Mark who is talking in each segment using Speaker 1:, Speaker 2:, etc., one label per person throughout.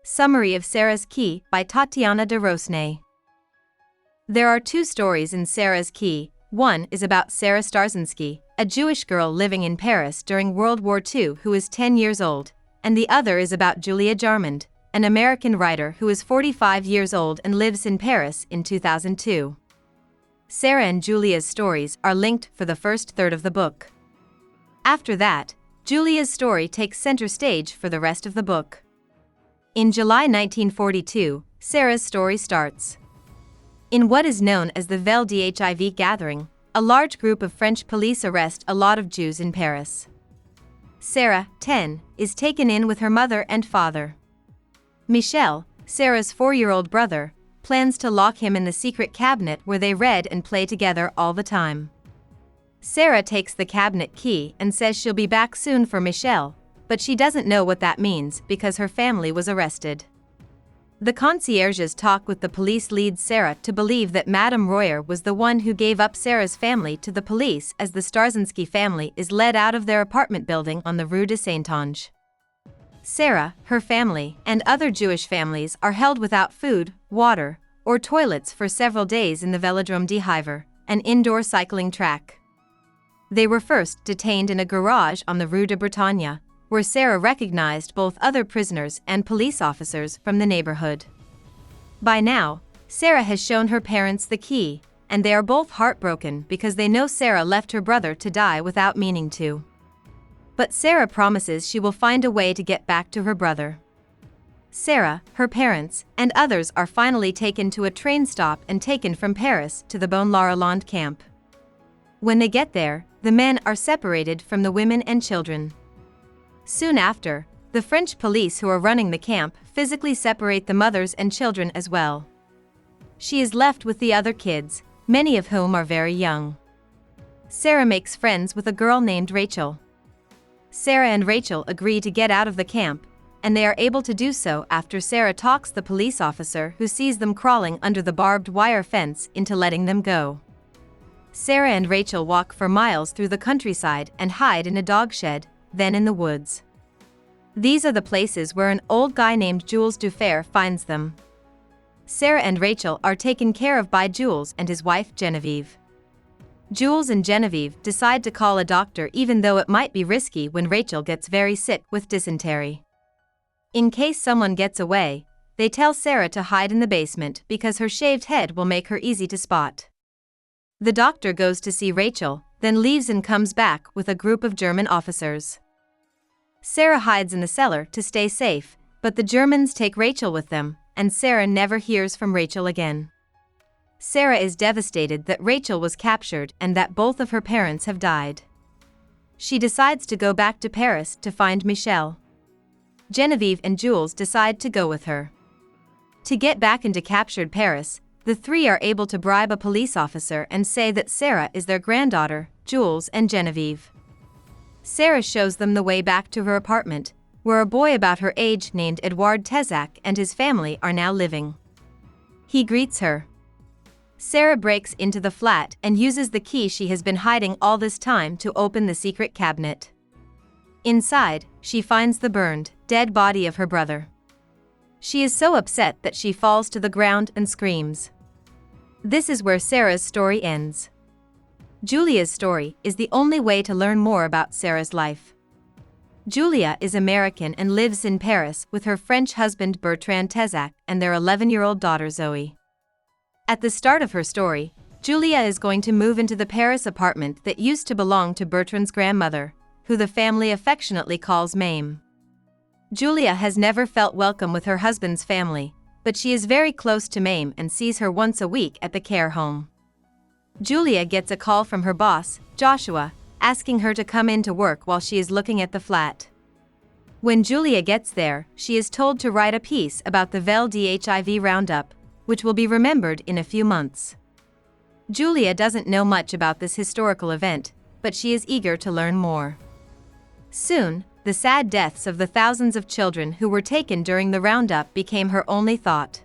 Speaker 1: Summary of Sarah's Key by Tatiana De Rosnay. There are two stories in Sarah's Key. One is about Sarah Starzynsky, a Jewish girl living in Paris during World War II who is 10 years old, and the other is about Julia Jarmond, an American writer who is 45 years old and lives in Paris in 2002. Sarah and Julia's stories are linked for the first third of the book. After that, Julia's story takes center stage for the rest of the book. In July 1942, Sarah's story starts. In what is known as the Vel d'Hiv gathering, a large group of French police arrest a lot of Jews in Paris. Sarah, 10, is taken in with her mother and father. Michel, Sarah's 4-year-old brother, plans to lock him in the secret cabinet where they read and play together all the time. Sarah takes the cabinet key and says she'll be back soon for Michel, but she doesn't know what that means because her family was arrested. The concierges talk with the police leads Sarah to believe that Madame Royer was the one who gave up Sarah's family to the police as the Starzynsky family is led out of their apartment building on the Rue de Saint-Ange. Sarah, her family, and other Jewish families are held without food, water, or toilets for several days in the Velodrome d'Hiver, an indoor cycling track. They were first detained in a garage on the Rue de Bretagne, where Sarah recognized both other prisoners and police officers from the neighborhood. By now, Sarah has shown her parents the key, and they are both heartbroken because they know Sarah left her brother to die without meaning to. But Sarah promises she will find a way to get back to her brother. Sarah, her parents, and others are finally taken to a train stop and taken from Paris to the Bonne-la-Rolande camp. When they get there, the men are separated from the women and children. Soon after, the French police who are running the camp physically separate the mothers and children as well. She is left with the other kids, many of whom are very young. Sarah makes friends with a girl named Rachel. Sarah and Rachel agree to get out of the camp, and they are able to do so after Sarah talks the police officer who sees them crawling under the barbed wire fence into letting them go. Sarah and Rachel walk for miles through the countryside and hide in a dog shed, then in the woods. These are the places where an old guy named Jules Dufair finds them. Sarah and Rachel are taken care of by Jules and his wife Genevieve. Jules and Genevieve decide to call a doctor even though it might be risky when Rachel gets very sick with dysentery. In case someone gets away, they tell Sarah to hide in the basement because her shaved head will make her easy to spot. The doctor goes to see Rachel, then leaves and comes back with a group of German officers. Sarah hides in the cellar to stay safe, but the Germans take Rachel with them, and Sarah never hears from Rachel again. Sarah is devastated that Rachel was captured and that both of her parents have died. She decides to go back to Paris to find Michel. Genevieve and Jules decide to go with her. To get back into captured Paris, the three are able to bribe a police officer and say that Sarah is their granddaughter, Jules and Genevieve. Sarah shows them the way back to her apartment, where a boy about her age named Edouard Tezak and his family are now living. He greets her. Sarah breaks into the flat and uses the key she has been hiding all this time to open the secret cabinet. Inside, she finds the burned, dead body of her brother. She is so upset that she falls to the ground and screams. This is where Sarah's story ends. Julia's story is the only way to learn more about Sarah's life. Julia is American and lives in Paris with her French husband Bertrand Tezak and their 11-year-old daughter Zoe. At the start of her story, Julia is going to move into the Paris apartment that used to belong to Bertrand's grandmother, who the family affectionately calls Mame. Julia has never felt welcome with her husband's family, but she is very close to Mame and sees her once a week at the care home. Julia gets a call from her boss, Joshua, asking her to come in to work while she is looking at the flat. When Julia gets there, she is told to write a piece about the Vel d'Hiv roundup, which will be remembered in a few months. Julia doesn't know much about this historical event, but she is eager to learn more. Soon, the sad deaths of the thousands of children who were taken during the roundup became her only thought.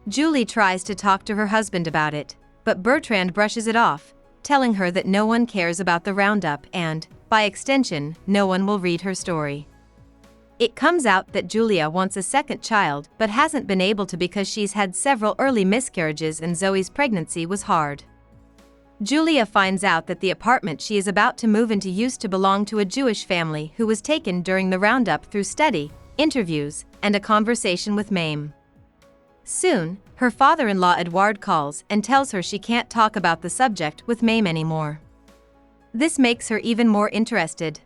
Speaker 1: Julie tries to talk to her husband about it, but Bertrand brushes it off, telling her that no one cares about the roundup and, by extension, no one will read her story. It comes out that Julia wants a second child but hasn't been able to because she's had several early miscarriages and Zoe's pregnancy was hard. Julia finds out that the apartment she is about to move into used to belong to a Jewish family who was taken during the roundup through study, interviews, and a conversation with Mame. Soon, her father-in-law Edouard calls and tells her she can't talk about the subject with Mame anymore. This makes her even more interested.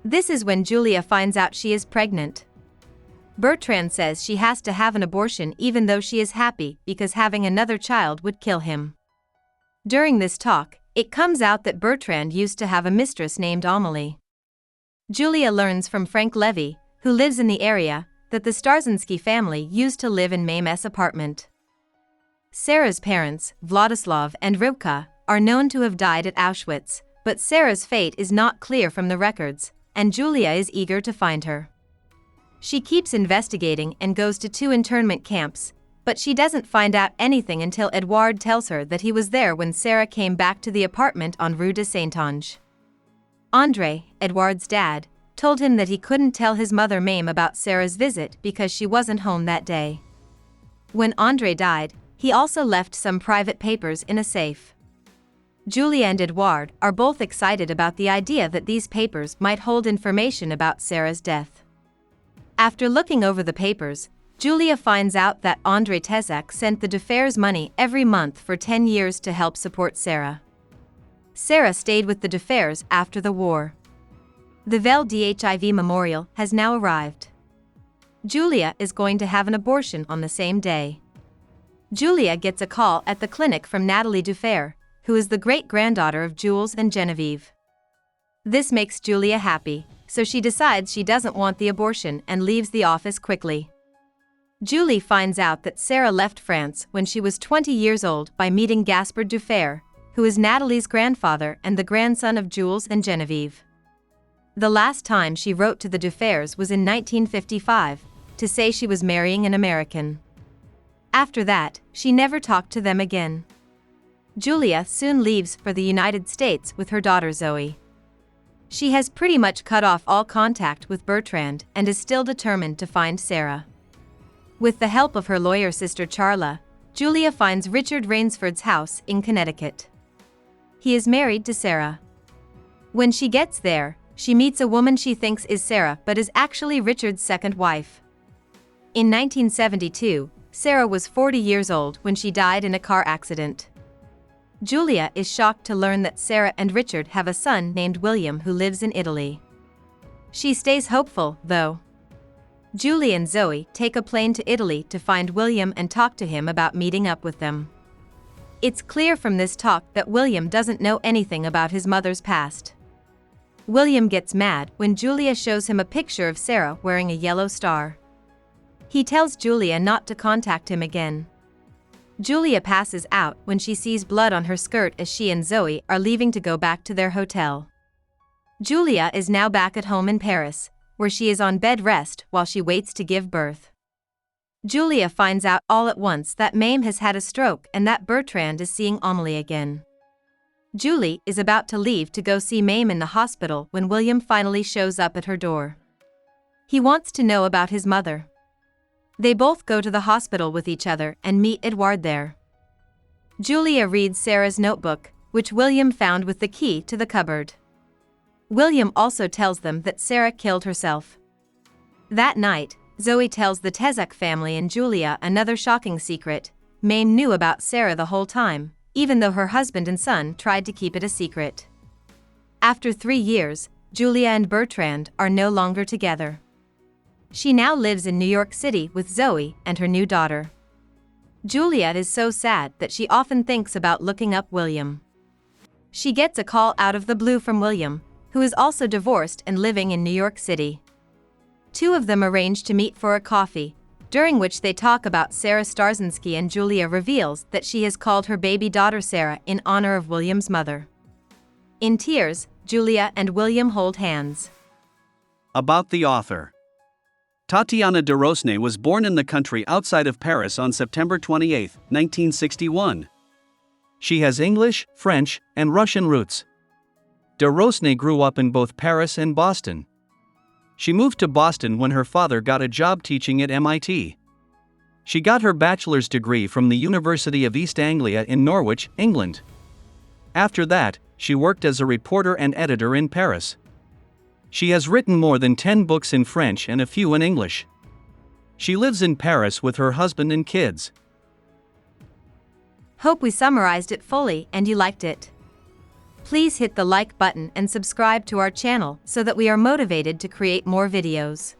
Speaker 1: This is when Julia finds out she is pregnant. Bertrand says she has to have an abortion even though she is happy because having another child would kill him. During this talk, it comes out that Bertrand used to have a mistress named Amélie. Julia learns from Frank Levy, who lives in the area, that the Starzynsky family used to live in Mame's apartment. Sarah's parents, Vladislav and Rivka, are known to have died at Auschwitz, but Sarah's fate is not clear from the records, and Julia is eager to find her. She keeps investigating and goes to 2 internment camps, but she doesn't find out anything until Edouard tells her that he was there when Sarah came back to the apartment on Rue de Saint-Ange. André, Edouard's dad, told him that he couldn't tell his mother Mame about Sarah's visit because she wasn't home that day. When André died, he also left some private papers in a safe. Julia and Edouard are both excited about the idea that these papers might hold information about Sarah's death. After looking over the papers, Julia finds out that André Tezek sent the Defers money every month for 10 years to help support Sarah. Sarah stayed with the Defers after the war. The Vel d'Hiv memorial has now arrived. Julia is going to have an abortion on the same day. Julia gets a call at the clinic from Nathalie Dufer, who is the great-granddaughter of Jules and Genevieve. This makes Julia happy, so she decides she doesn't want the abortion and leaves the office quickly. Julie finds out that Sarah left France when she was 20 years old by meeting Gaspard Dufer, who is Nathalie's grandfather and the grandson of Jules and Genevieve. The last time she wrote to the Dufers was in 1955, to say she was marrying an American. After that, she never talked to them again. Julia soon leaves for the United States with her daughter Zoe. She has pretty much cut off all contact with Bertrand and is still determined to find Sarah. With the help of her lawyer sister Charla, Julia finds Richard Rainsford's house in Connecticut. He is married to Sarah. When she gets there, she meets a woman she thinks is Sarah but is actually Richard's second wife. In 1972, Sarah was 40 years old when she died in a car accident. Julia is shocked to learn that Sarah and Richard have a son named William who lives in Italy. She stays hopeful, though. Julie and Zoe take a plane to Italy to find William and talk to him about meeting up with them. It's clear from this talk that William doesn't know anything about his mother's past. William gets mad when Julia shows him a picture of Sarah wearing a yellow star. He tells Julia not to contact him again. Julia passes out when she sees blood on her skirt as she and Zoe are leaving to go back to their hotel. Julia is now back at home in Paris, where she is on bed rest while she waits to give birth. Julia finds out all at once that Mame has had a stroke and that Bertrand is seeing Amélie again. Julie is about to leave to go see Mame in the hospital when William finally shows up at her door. He wants to know about his mother. They both go to the hospital with each other and meet Edouard there. Julia reads Sarah's notebook, which William found with the key to the cupboard. William also tells them that Sarah killed herself. That night, Zoe tells the Tezek family and Julia another shocking secret. Mame knew about Sarah the whole time, even though her husband and son tried to keep it a secret. After 3 years, Julia and Bertrand are no longer together. She now lives in New York City with Zoe and her new daughter. Juliet is so sad that she often thinks about looking up William. She gets a call out of the blue from William, who is also divorced and living in New York City. Two of them arrange to meet for a coffee, during which they talk about Sarah Starzynsky, and Julia reveals that she has called her baby daughter Sarah in honor of William's mother. In tears, Julia and William hold hands.
Speaker 2: About the author. Tatiana De Rosnay was born in the country outside of Paris on September 28, 1961. She has English, French, and Russian roots. De Rosnay grew up in both Paris and Boston. She moved to Boston when her father got a job teaching at MIT. She got her bachelor's degree from the University of East Anglia in Norwich, England. After that, she worked as a reporter and editor in Paris. She has written more than 10 books in French and a few in English. She lives in Paris with her husband and kids.
Speaker 1: Hope we summarized it fully and you liked it. Please hit the like button and subscribe to our channel so that we are motivated to create more videos.